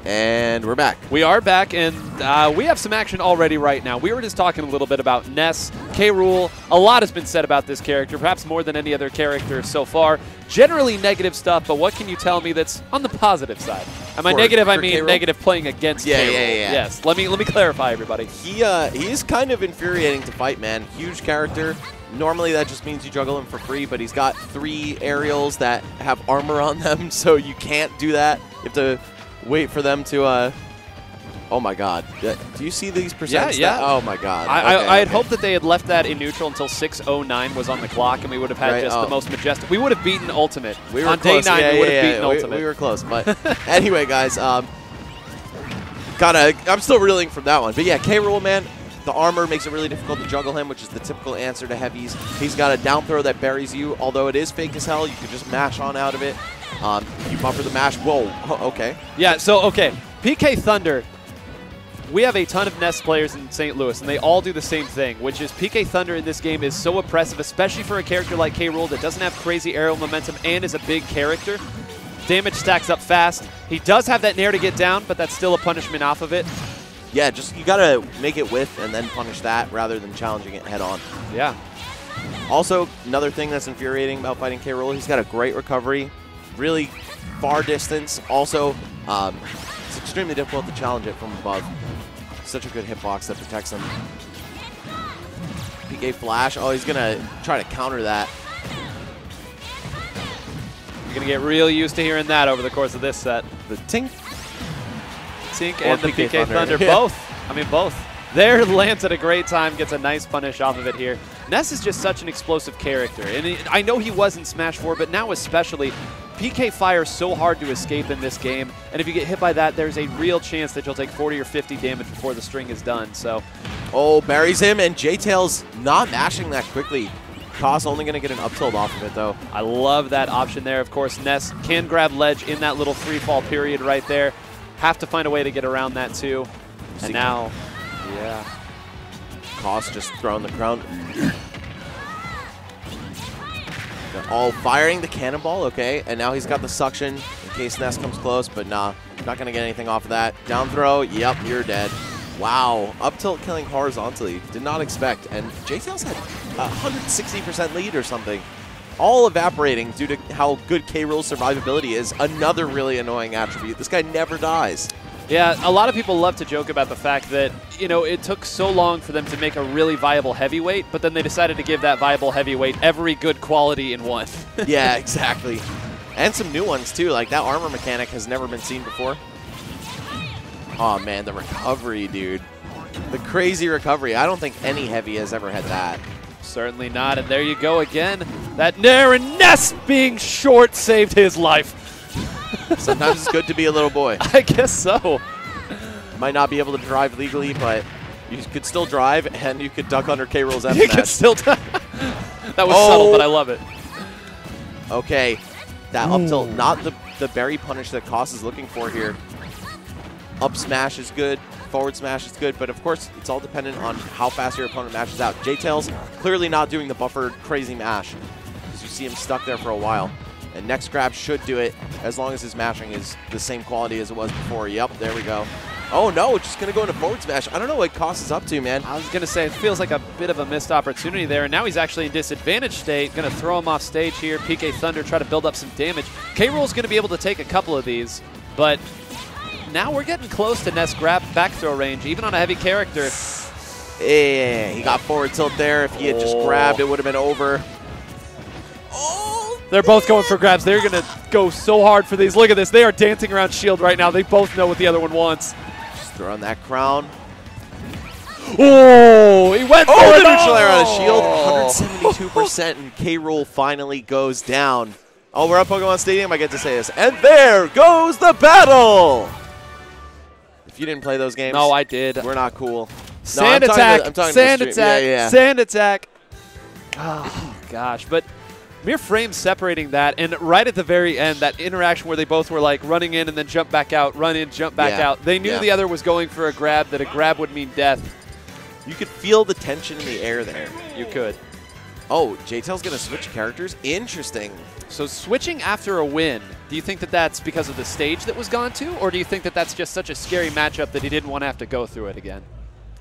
And we're back. We are back, and we have some action already right now. We were just talking a little bit about Ness, Rool. A lot has been said about this character, perhaps more than any other character so far. Generally negative stuff, but what can you tell me that's on the positive side? And by negative, I mean negative playing against Rool. Yeah. Yes, let me clarify, everybody. He is kind of infuriating to fight, man. Huge character. Normally that just means you juggle him for free, but he's got 3 aerials that have armor on them, so you can't do that. You have to wait for them to, oh my god. Do you see these percents? Yeah. Oh my god. I had hoped that they had left that in neutral until 6:09 was on the clock, and we would have had just the most majestic. We would have beaten Ultimate. We were on close. day 9, we would have beaten Ultimate. We were close, but anyway, guys, I'm still reeling from that one. But yeah, Rool, man, the armor makes it really difficult to juggle him, which is the typical answer to heavies. He's got a down throw that buries you, although it is fake as hell. You can just mash on out of it. You buffer the mash. Whoa, okay. Yeah, so, okay. PK Thunder, we have a ton of Ness players in St. Louis, and they all do the same thing, which is PK Thunder in this game is so oppressive, especially for a character like Rool that doesn't have crazy aerial momentum and is a big character. Damage stacks up fast. He does have that nair to get down, but that's still a punishment off of it. Yeah, just you gotta make it with and then punish that rather than challenging it head on. Yeah. Also, another thing that's infuriating about fighting Rool, he's got a great recovery, really far distance. Also, it's extremely difficult to challenge it from above. Such a good hitbox that protects him. PK flash. Oh, he's gonna try to counter that. You're gonna get real used to hearing that over the course of this set. The tink. Tink and the PK Thunder, both. I mean, both. There lands at a great time, gets a nice punish off of it here. Ness is just such an explosive character, and I know he was in Smash 4, but now especially, PK fires so hard to escape in this game, and if you get hit by that, there's a real chance that you'll take 40 or 50 damage before the string is done. So, oh, buries him, and Jtails not mashing that quickly. Koss only going to get an up tilt off of it, though. I love that option there. Of course, Ness can grab ledge in that little free fall period right there. Have to find a way to get around that, too. And now, yeah. Koss just throwing the crown. All firing the cannonball, okay. And now he's got the suction in case Ness comes close, but nah, not going to get anything off of that. Down throw, yep, you're dead. Wow, up tilt killing horizontally. Did not expect. And Jtails had a 160% lead or something. All evaporating due to how good Rool's survivability is. Another really annoying attribute. This guy never dies. Yeah, a lot of people love to joke about the fact that, you know, it took so long for them to make a really viable heavyweight, but then they decided to give that viable heavyweight every good quality in one. Yeah, exactly. And some new ones, too. Like, that armor mechanic has never been seen before. Oh, man, the recovery, dude. The crazy recovery. I don't think any heavy has ever had that. Certainly not, and there you go again. That nair and Ness being short saved his life. Sometimes it's good to be a little boy. I guess so. Might not be able to drive legally, but you could still drive, and you could duck under Rool's F You could still That was subtle, but I love it. Okay, that up tilt, not the berry punish that Koss is looking for here. Up smash is good, forward smash is good, but of course, it's all dependent on how fast your opponent mashes out. Jtails clearly not doing the buffered crazy mash, because you see him stuck there for a while. And next grab should do it, as long as his mashing is the same quality as it was before. Yep, there we go. Oh no, just going to go into forward smash. I don't know what Koss is up to, man. I was going to say, it feels like a bit of a missed opportunity there, and now he's actually in disadvantage state. Going to throw him off stage here. PK Thunder try to build up some damage. Rool's going to be able to take a couple of these, but now we're getting close to Ness grab back throw range, even on a heavy character. Yeah, he got forward tilt there. If he had just grabbed, it would have been over. They're both going for grabs. They're going to go so hard for these. Look at this. They are dancing around shield right now. They both know what the other one wants. Just throwing that crown. Oh, he went for the neutral air on a shield. 172%, and Rool finally goes down. Oh, we're at Pokemon Stadium. I get to say this. And there goes the battle. If you didn't play those games. No, I did. We're not cool. Sand attack. Sand attack. Yeah. Sand attack. Oh, gosh. But mere frames separating that, and right at the very end, that interaction where they both were like running in and then jump back out, run in, jump back out. They knew the other was going for a grab, that a grab would mean death. You could feel the tension in the air there. You could. Oh, Jtails going to switch characters? Interesting. So switching after a win, do you think that that's because of the stage that was gone to, or do you think that that's just such a scary matchup that he didn't want to have to go through it again?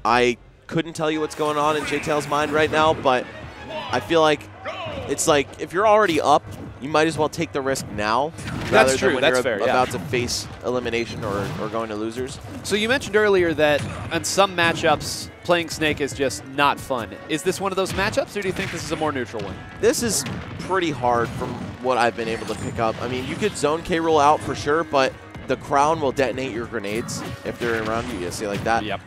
I couldn't tell you what's going on in Jtails' mind right now, but I feel like it's like if you're already up, you might as well take the risk now rather than when you're about to face elimination or going to losers. So you mentioned earlier that in some matchups, playing Snake is just not fun. Is this one of those matchups, or do you think this is a more neutral one? This is pretty hard from what I've been able to pick up. I mean, you could zone K-Rool out for sure, but the crown will detonate your grenades if they're around you. You see like that? Yep.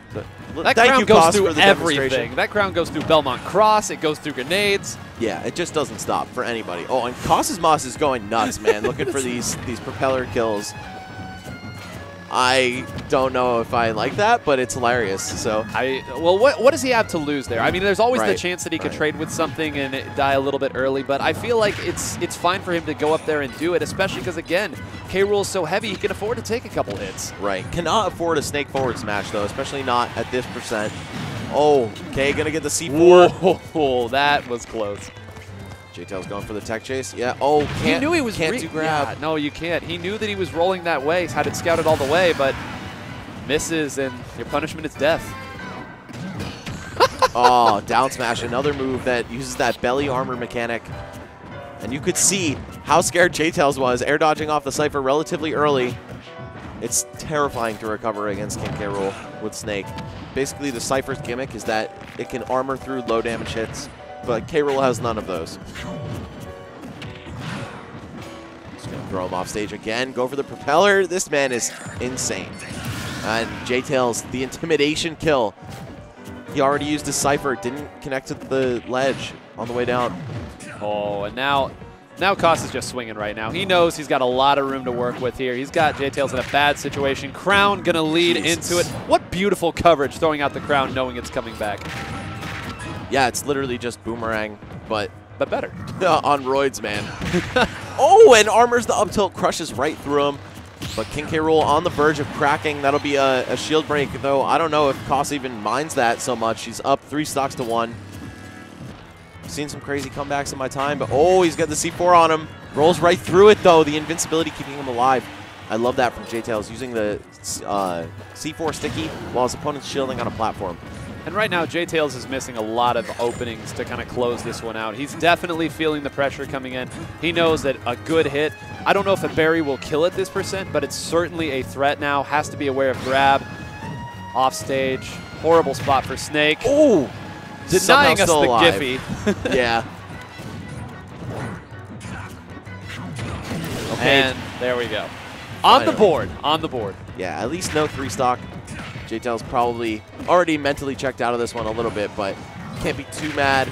That crown goes through everything. That crown goes through Belmont Cross. It goes through grenades. Yeah, it just doesn't stop for anybody. Oh, and KOSSismoss is going nuts, man, looking for these propeller kills. I don't know if I like that, but it's hilarious. So well, what does he have to lose there? I mean, there's always the chance that he could trade with something and die a little bit early, but I feel like it's fine for him to go up there and do it, especially because, again, K-Rool is so heavy, he can afford to take a couple hits. Right. Cannot afford a Snake forward smash, though, especially not at this percent. Oh, K going to get the C4. Whoa, that was close. Jtails going for the tech chase. Yeah. Oh, he knew he was can't do grab. Yeah, no, you can't. He knew that he was rolling that way. Had it scouted all the way, but misses, and your punishment is death. Oh, down smash, another move that uses that belly armor mechanic. And you could see how scared Jtails was, air dodging off the Cypher relatively early. It's terrifying to recover against King K. Rool with Snake. Basically, the Cypher's gimmick is that it can armor through low damage hits, but K. Rool has none of those. Just going to throw him off stage again, go for the propeller. This man is insane. And Jtails, the intimidation kill. He already used his Cypher, didn't connect to the ledge on the way down. Oh, and now Koss is just swinging right now. He knows he's got a lot of room to work with here. He's got Jtails in a bad situation. Crown going to lead into it. What beautiful coverage, throwing out the crown knowing it's coming back. Yeah, it's literally just boomerang, but better. On roids, man. Oh, and armors the up tilt, crushes right through him. But King K. Rool on the verge of cracking. That'll be a shield break, though I don't know if Koss even minds that so much. He's up 3 stocks to 1. Seen some crazy comebacks in my time, but oh, he's got the C4 on him. Rolls right through it, though. The invincibility keeping him alive. I love that from Jtails, using the C4 sticky while his opponent's shielding on a platform. And right now, Jtails is missing a lot of openings to kind of close this one out. He's definitely feeling the pressure coming in. He knows that a good hit, I don't know if a berry will kill at this percent, but it's certainly a threat now. Has to be aware of grab. Off stage. Horrible spot for Snake. Oh! Denying us the Giphy. Yeah. Okay. And there we go. On the board. On the board. Yeah, at least no 3 stock. Jtails probably already mentally checked out of this one a little bit, but can't be too mad.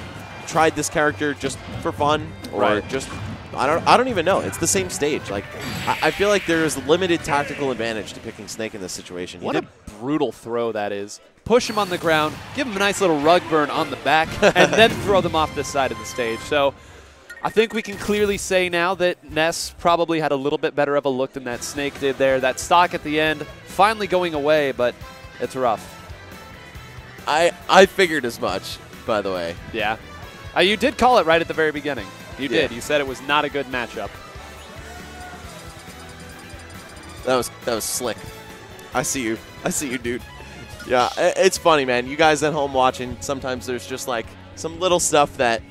Tried this character just for fun, or just I don't even know. It's the same stage. Like I feel like there is limited tactical advantage to picking Snake in this situation. What a brutal throw that is. Push him on the ground, give him a nice little rug burn on the back, and then throw them off the side of the stage. So I think we can clearly say now that Ness probably had a little bit better of a look than that Snake did there. That stock at the end finally going away, but it's rough. I figured as much, by the way. Yeah. You did call it right at the very beginning. You did. You said it was not a good matchup. That was slick. I see you. I see you, dude. Yeah, it's funny, man. You guys at home watching, sometimes there's just like some little stuff that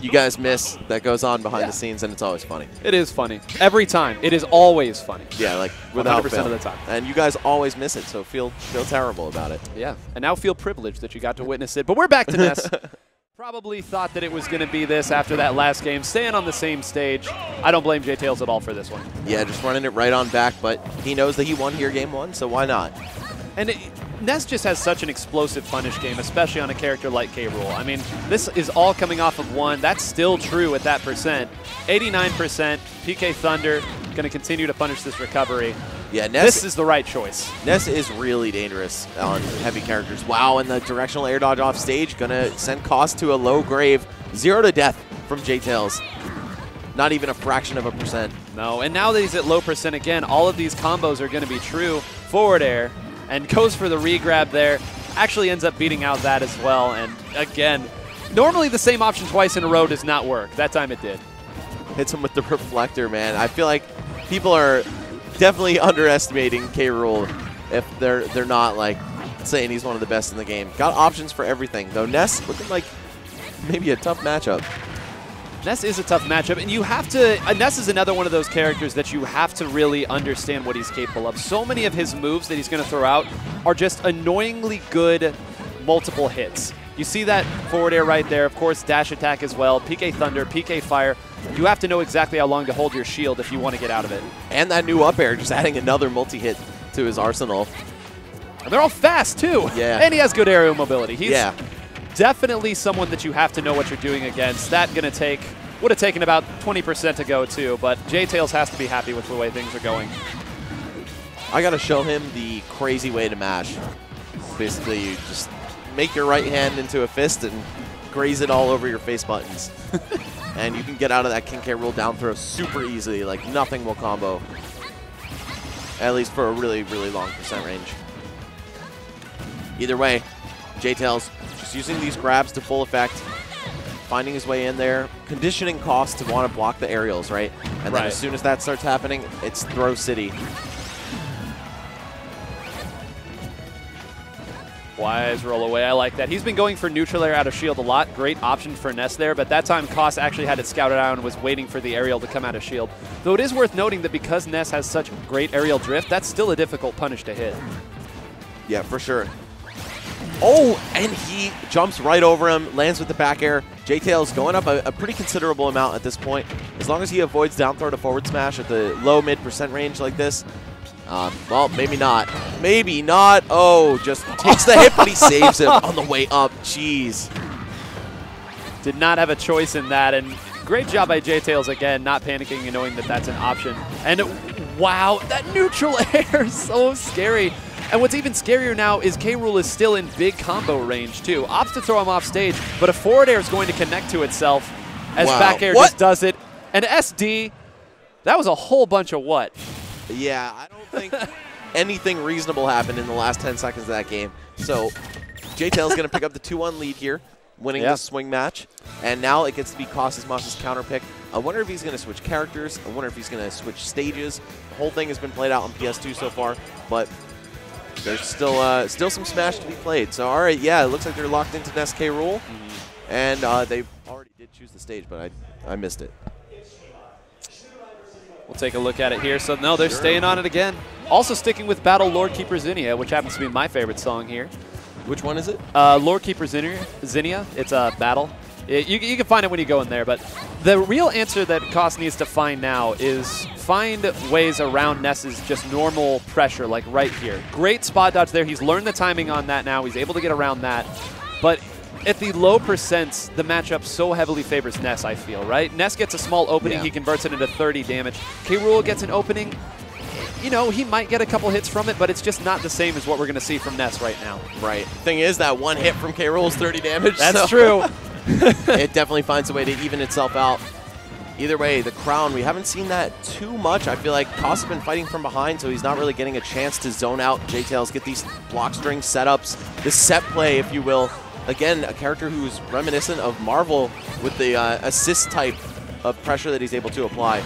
you guys miss that goes on behind the scenes, and it's always funny. It is funny. Every time. It is always funny. Yeah, like without 100% of the time. And you guys always miss it, so feel terrible about it. Yeah, and now feel privileged that you got to witness it. But we're back to Ness. Probably thought that it was going to be this after that last game. Staying on the same stage. I don't blame Jtails at all for this one. Yeah, just running it right on back, but he knows that he won here game 1, so why not? And Ness just has such an explosive punish game, especially on a character like K. Rool. I mean, this is all coming off of 1. That's still true at that percent. 89%. PK Thunder going to continue to punish this recovery. Yeah, Ness, this is the right choice. Ness is really dangerous on heavy characters. Wow, and the directional air dodge off stage going to send Koss to a low grave. 0 to death from Jtails. Not even a fraction of a percent. No, and now that he's at low percent again, all of these combos are going to be true. Forward air, and goes for the re-grab there. Actually ends up beating out that as well. And again, Normally the same option twice in a row does not work. That time it did. Hits him with the reflector, man. I feel like people are definitely underestimating K. Rool if they're not like saying he's one of the best in the game. Got options for everything, though. Ness looking like maybe a tough matchup. Ness is a tough matchup, and you have to Ness is another one of those characters that you have to really understand what he's capable of. So many of his moves that he's going to throw out are just annoyingly good multiple hits. You see that forward air right there, of course, dash attack as well, PK Thunder, PK Fire. You have to know exactly how long to hold your shield if you want to get out of it. And that new up air, just adding another multi-hit to his arsenal. And they're all fast, too. Yeah. And he has good aerial mobility. He's definitely someone that you have to know what you're doing against. That would have taken about 20% to go, too, but Jtails has to be happy with the way things are going. I got to show him the crazy way to mash. Basically, you just make your right hand into a fist and graze it all over your face buttons. And you can get out of that King K. Rool down throw super easily. Like, nothing will combo. At least for a really, really long percent range. Either way, Jtails just using these grabs to full effect, finding his way in there, conditioning Koss to want to block the aerials, right? And then as soon as that starts happening, it's throw city. Wise roll away. I like that. He's been going for neutral air out of shield a lot. Great option for Ness there, but that time Koss actually had it scouted out and was waiting for the aerial to come out of shield. Though it is worth noting that because Ness has such great aerial drift, that's still a difficult punish to hit. Yeah, for sure. Oh, and he jumps right over him, lands with the back air. Jtails going up a pretty considerable amount at this point. As long as he avoids down throw to forward smash at the low mid% range like this. Well, maybe not. Maybe not. Oh, just takes the hit, but he saves him on the way up. Jeez. Did not have a choice in that, and great job by Jtails again, not panicking and knowing that that's an option. And wow, that neutral air is so scary. And what's even scarier now is K. Rool is still in big combo range, too. Opts to throw him off stage, but a forward air is going to connect to itself as back air just does it. And SD, that was a whole bunch of what? Yeah, I don't think anything reasonable happened in the last 10 seconds of that game. So Jtails going to pick up the 2-1 lead here, winning this swing match. And now it gets to be KOSSismoss' counter pick. I wonder if he's going to switch characters. I wonder if he's going to switch stages. The whole thing has been played out on PS2 so far, but there's still some Smash to be played. So, all right, yeah, it looks like they're locked into Ness K. Rool. And they already did choose the stage, but I missed it. We'll take a look at it here. So, no, they're staying on it again. Also sticking with Battle Lord Keeper Zinnia, which happens to be my favorite song here. Which one is it? Lord Keeper Zinnia. It's a battle. You can find it when you go in there, but the real answer that Koss needs to find now is find ways around Ness's just normal pressure, like right here. Great spot dodge there. He's learned the timing on that now. He's able to get around that. But at the low percents, the matchup so heavily favors Ness, I feel, right? Ness gets a small opening. He converts it into 30 damage. K. Rool gets an opening. You know, he might get a couple hits from it, but it's just not the same as what we're going to see from Ness right now. Right. Thing is, that one hit from K. Rool is 30 damage. That's true. It definitely finds a way to even itself out. Either way, the crown, we haven't seen that too much. I feel like Koss has been fighting from behind, so he's not really getting a chance to zone out Jtails, get these block string setups, this set play, if you will. Again, a character who's reminiscent of Marvel with the assist type of pressure that he's able to apply.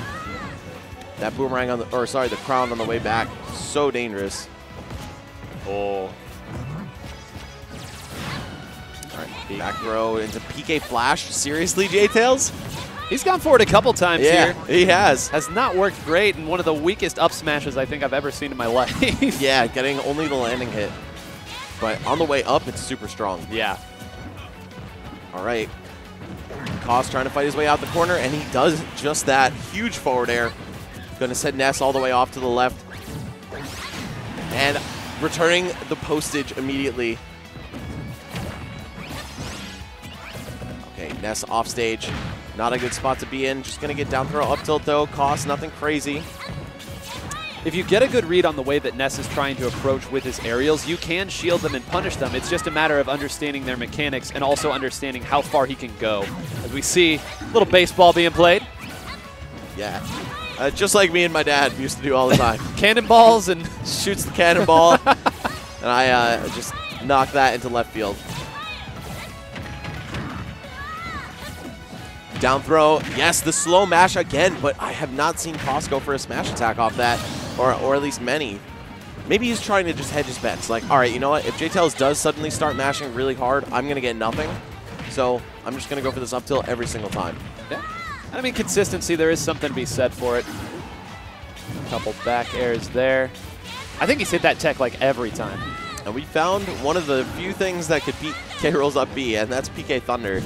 That boomerang on the, or sorry, the crown on the way back, so dangerous. Oh. Back throw into PK Flash. Seriously, Jtails? He's gone forward a couple times here. He has. Has not worked great, and one of the weakest up smashes I think I've ever seen in my life. Yeah, getting only the landing hit. But on the way up, it's super strong. Yeah. All right. Koss trying to fight his way out the corner, and he does just that. Huge forward air. Going to send Ness all the way off to the left. And returning the postage immediately. Okay, Ness off stage. Not a good spot to be in. Just going to get down throw up tilt though. Koss, nothing crazy. If you get a good read on the way that Ness is trying to approach with his aerials, you can shield them and punish them. It's just a matter of understanding their mechanics and also understanding how far he can go. As we see a little baseball being played. Yeah. Just like me and my dad used to do all the time. Cannonballs and shoots the cannonball. And I just knock that into left field. Down throw. Yes, the slow mash again, but I have not seen Koss go for a smash attack off that, or at least many. Maybe he's trying to just hedge his bets. Like, all right, you know what? If Jtails does suddenly start mashing really hard, I'm going to get nothing. So I'm just going to go for this up tilt every single time. Yeah. I mean, consistency, there is something to be said for it. A couple back airs there. I think he's hit that tech like every time. And we found one of the few things that could beat K-Rool's up B, and that's PK Thunder.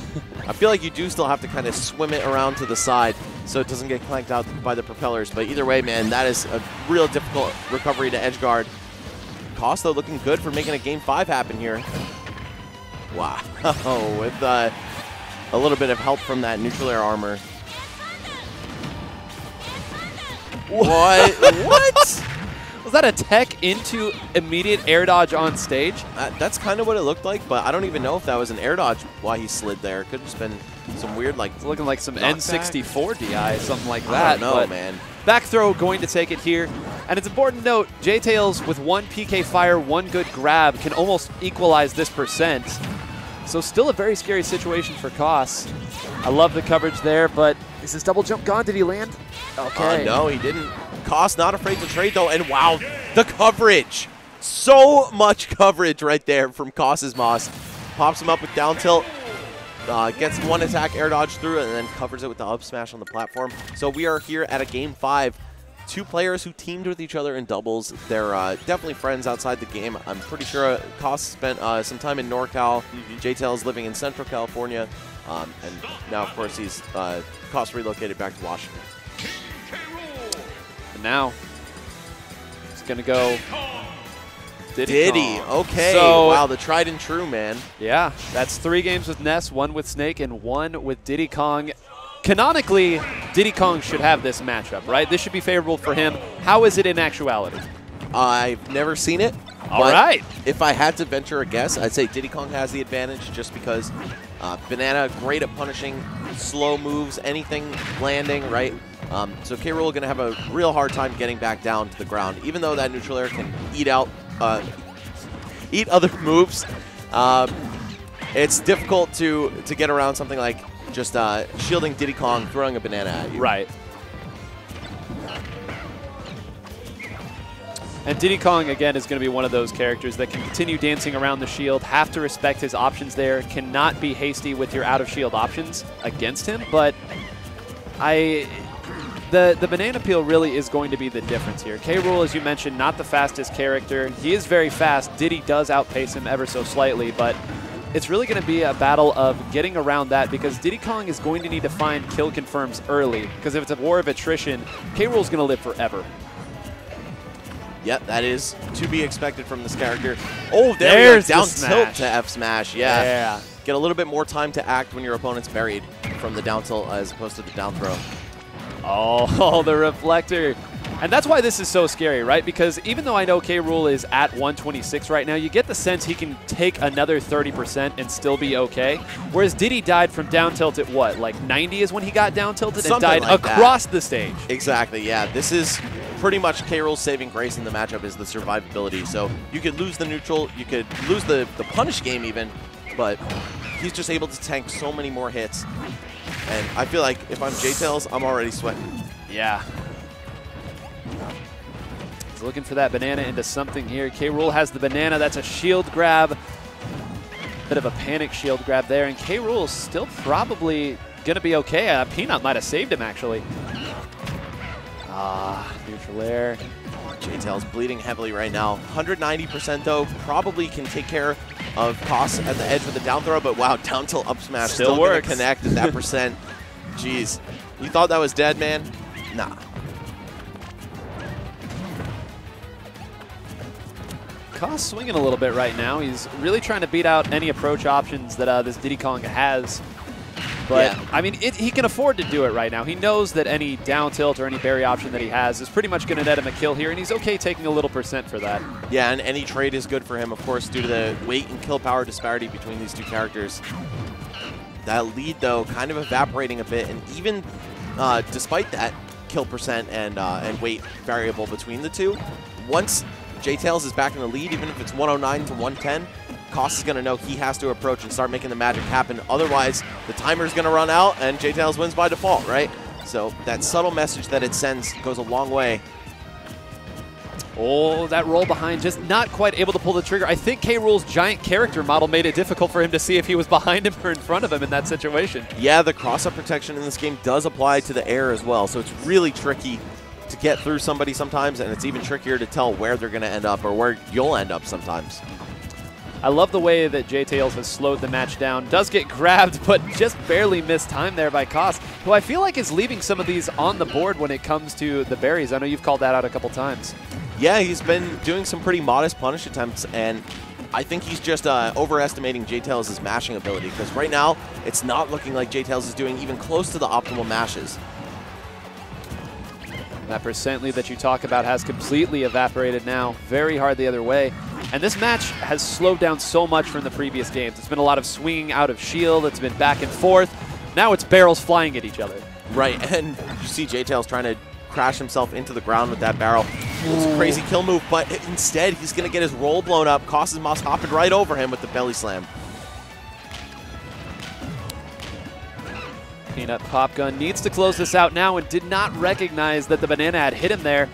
I feel like you do still have to kind of swim it around to the side so it doesn't get clanked out by the propellers. But either way, man, that is a real difficult recovery to edge guard. Koss, though, looking good for making a Game 5 happen here. Wow. With a little bit of help from that neutral air armor. What? What? Was that a tech into immediate air dodge on stage? That's kind of what it looked like, but I don't even know if that was an air dodge while he slid there. It could have just been some weird, like, it's looking like some N64 DI, something like that. I don't know, man. Back throw going to take it here. And it's important to note, Jtails with one PK fire, one good grab can almost equalize this percent. So still a very scary situation for Koss. I love the coverage there, but is his double jump gone? Did he land? Okay. No, he didn't. Koss not afraid to trade, though, and wow, the coverage. So much coverage right there from KOSSismoss. Pops him up with down tilt, gets one attack air dodge through, and then covers it with the up smash on the platform. So we are here at a Game 5. Two players who teamed with each other in doubles. They're definitely friends outside the game. I'm pretty sure Koss spent some time in NorCal. Jtails living in Central California. And now, of course, he's Koss relocated back to Washington. And now, it's going to go Diddy. Okay. So, wow, the tried and true, man. Yeah, that's 3 games with Ness, 1 with Snake, and 1 with Diddy Kong. Canonically, Diddy Kong should have this matchup, right? This should be favorable for him. How is it in actuality? I've never seen it. All right. If I had to venture a guess, I'd say Diddy Kong has the advantage just because Banana, great at punishing slow moves, anything landing, right? So K-Rool going to have a real hard time getting back down to the ground, even though that neutral air can eat out, eat other moves. It's difficult to get around something like just shielding Diddy Kong, throwing a banana at you. Right. And Diddy Kong, again, is going to be one of those characters that can continue dancing around the shield, have to respect his options there, cannot be hasty with your out-of-shield options against him, but the banana peel really is going to be the difference here. K-Rool, as you mentioned, not the fastest character. He is very fast. Diddy does outpace him ever so slightly, but it's really going to be a battle of getting around that because Diddy Kong is going to need to find kill confirms early because if it's a war of attrition, K-Rool is going to live forever. Yep, that is to be expected from this character. Oh, there's down tilt to F smash. Yeah. Get a little bit more time to act when your opponent's buried from the down tilt as opposed to the down throw. Oh, the reflector. And that's why this is so scary, right? Because even though I know K-Rool is at 126 right now, you get the sense he can take another 30% and still be okay. Whereas Diddy died from down tilt at what, like 90 is when he got down tilted and died like across the stage. Exactly, yeah. This is pretty much K-Rool's saving grace in the matchup is the survivability. So you could lose the neutral, you could lose the punish game even, but he's just able to tank so many more hits. And I feel like if I'm Jtails, I'm already sweating. Yeah. He's looking for that banana into something here. K-Rool has the banana. That's a shield grab. Bit of a panic shield grab there. And K-Rool is still probably going to be okay. Peanut might have saved him, actually. Neutral air. Jtails bleeding heavily right now. 190% though. Probably can take care of Koss at the edge with the down throw. But wow, down tilt up smash. Still going to connect at that percent. Jeez. You thought that was dead, man? Nah. Koss swinging a little bit right now. He's really trying to beat out any approach options that this Diddy Kong has. But, yeah. I mean, he can afford to do it right now. He knows that any down tilt or any berry option that he has is pretty much going to net him a kill here, and he's okay taking a little percent for that. Yeah, and any trade is good for him, of course, due to the weight and kill power disparity between these two characters. That lead, though, kind of evaporating a bit, and even despite that kill percent and weight variable between the two, once Jtails is back in the lead, even if it's 109 to 110, Koss is going to know he has to approach and start making the magic happen. Otherwise, the timer's going to run out and Jtails wins by default, right? So that subtle message that it sends goes a long way. Oh, that roll behind, just not quite able to pull the trigger. I think K-Rool's giant character model made it difficult for him to see if he was behind him or in front of him in that situation. Yeah, the cross-up protection in this game does apply to the air as well, so it's really tricky to get through somebody sometimes, and it's even trickier to tell where they're going to end up or where you'll end up sometimes. I love the way that Jtails has slowed the match down. Does get grabbed, but just barely missed time there by Koss, who I feel like is leaving some of these on the board when it comes to the berries. I know you've called that out a couple times. Yeah, he's been doing some pretty modest punish attempts, and I think he's just overestimating Jtails' mashing ability, because right now, it's not looking like Jtails is doing even close to the optimal mashes. That percent lead that you talk about has completely evaporated now. Very hard the other way. And this match has slowed down so much from the previous games. It's been a lot of swinging out of shield. It's been back and forth. Now it's barrels flying at each other. Right, and you see Jtails trying to crash himself into the ground with that barrel. It's a crazy kill move, but instead he's going to get his roll blown up. KOSSismoss hopping right over him with the belly slam. Peanut Pop Gun needs to close this out now and did not recognize that the banana had hit him there.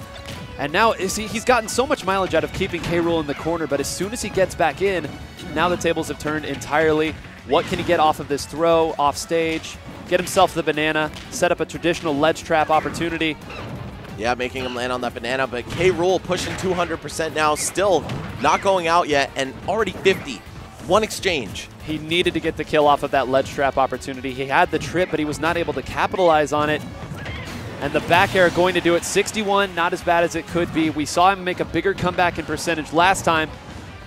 And now he's gotten so much mileage out of keeping K-Rool in the corner, but as soon as he gets back in, now the tables have turned entirely. What can he get off of this throw, off stage? Get himself the banana, set up a traditional ledge trap opportunity. Yeah, making him land on that banana, but K-Rool pushing 200% now, still not going out yet, and already 50. One exchange. He needed to get the kill off of that ledge trap opportunity. He had the trip, but he was not able to capitalize on it. And the back air going to do it. 61, not as bad as it could be. We saw him make a bigger comeback in percentage last time.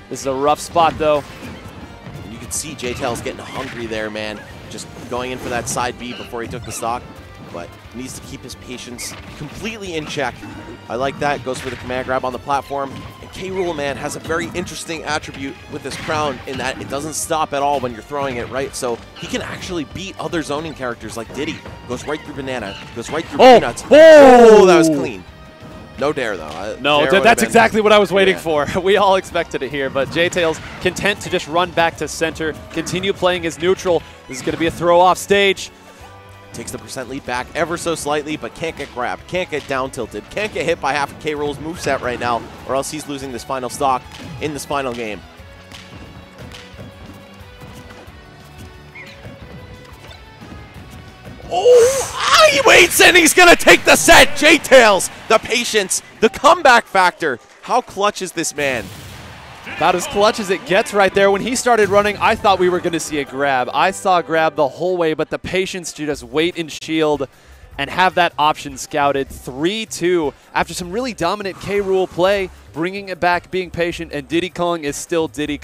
This is a rough spot, though. You can see Jtails getting hungry there, man. Just going in for that side B before he took the stock, but needs to keep his patience completely in check. I like that. Goes for the command grab on the platform. And K-Rool, man, has a very interesting attribute with this crown in that it doesn't stop at all when you're throwing it, right? So he can actually beat other zoning characters like Diddy. Goes right through banana. Goes right through peanuts. Oh, that was clean. No dare, though. No, that's exactly what I was waiting for. We all expected it here, but Jtails content to just run back to center, continue playing his neutral. This is going to be a throw off stage. Takes the percent lead back ever so slightly, but can't get grabbed, can't get down tilted, can't get hit by half of K-Rool's moveset right now, or else he's losing this final stock in this final game. Oh, he waits and he's going to take the set. Jtails, the patience, the comeback factor. How clutch is this man? About as clutch as it gets right there. When he started running, I thought we were going to see a grab. I saw a grab the whole way, but the patience to just wait and shield and have that option scouted. 3-2 after some really dominant K-Rool play, bringing it back, being patient, and Diddy Kong is still Diddy Kong.